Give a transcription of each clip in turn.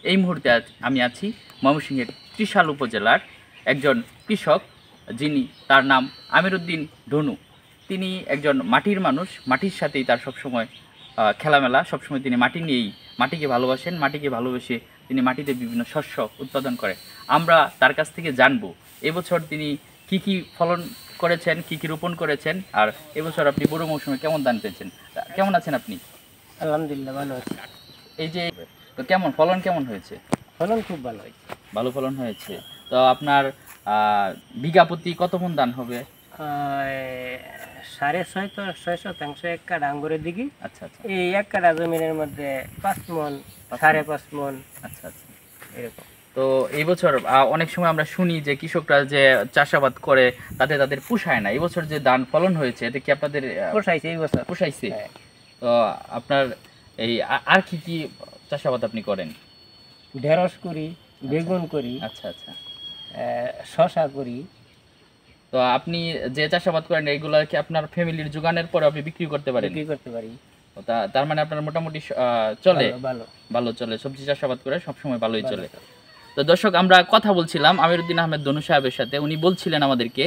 এই মুহূর্তে আমি আছি ময়মনসিংহের ত্রিশাল উপজেলার একজন কৃষক, যিনি তার নাম আমিরউদ্দিন ধনু। তিনি একজন মাটির মানুষ, মাটির সাথেই তার সবসময় খেলামেলা, সবসময় তিনি মাটি নিয়েই, মাটিকে ভালোবাসেন, মাটিকে ভালোবেসে তিনি মাটিতে বিভিন্ন শস্য উৎপাদন করে। আমরা তার কাছ থেকে জানবো এবছর তিনি কি কি ফলন করেছেন, কি কি রোপণ করেছেন, আর এবছর আপনি বড় মৌসুমে কেমন ধান পেয়েছেন। কেমন আছেন আপনি? আলহামদুলিল্লাহ ভালো আছে। এই যে তো কেমন ফলন কেমন হয়েছে? ফলন খুব ভালো হয়েছে। ভালো ফলন হয়েছে। তো আপনার বিঘা প্রতি কত মণ ধান হবে? 6.5 এক কাঠা আঙ্গুরের দিকে। আচ্ছা আচ্ছা। এই এক কাঠা জমিনের মধ্যে 5 মণ, 5.5 মণ। আচ্ছা আচ্ছা, এরকম। তো এই বছর অনেক সময় আমরা শুনি যে কৃষকরা যে চাষাবাদ করে তাদের পোষায় না। এই বছর যে ধান ফলন হয়েছে এতে কি আপনাদের পোষাইছে এই বছর? পোষাইছে। হ্যাঁ। তো আপনার এই আর কি কি চাষাবাদ আপনি করেন? ঢেঁড়স করি, বেগুন করি, আচ্ছা আচ্ছা। শশা করি। তো আপনি যে চাষাবাদ করেন এগুলা কি আপনার ফ্যামিলির যোগানের পরে আপনি বিক্রি করতে পারেন? বিক্রি করতে পারি। তার মানে আপনার মোটামুটি চলে, ভালো ভালো চলে, সবজি চাষাবাদ করে সবসময় ভালোই চলে। তো দর্শক, আমরা কথা বলছিলাম আমিরউদ্দিন আহমেদ ধনু সাহেবের সাথে। উনি বলছিলেন আমাদেরকে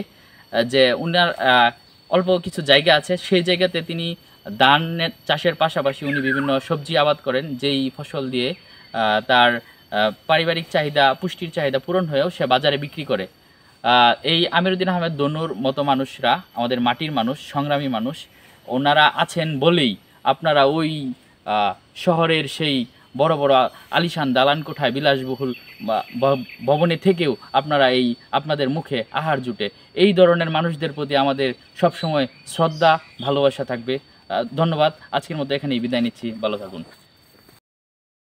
যে উনার অল্প কিছু জায়গা আছে, সেই জায়গাতে তিনি ধানের চাষের পাশাপাশি উনি বিভিন্ন সবজি আবাদ করেন, যেই ফসল দিয়ে তার পারিবারিক চাহিদা, পুষ্টির চাহিদা পূরণ হয়েও সে বাজারে বিক্রি করে। এই আমিরউদ্দিন আহমেদ ধনুর মতো মানুষরা আমাদের মাটির মানুষ, সংগ্রামী মানুষ, ওনারা আছেন বলেই আপনারা ওই শহরের সেই বড় বড় আলিশান দালান কোঠায় বিলাসবহুল ভবনে থেকেও আপনারা এই আপনাদের মুখে আহার জুটে। এই ধরনের মানুষদের প্রতি আমাদের সবসময় শ্রদ্ধা, ভালোবাসা থাকবে। ধন্যবাদ। আজকের মতো এখানেই বিদায় নিচ্ছি। ভালো থাকুন।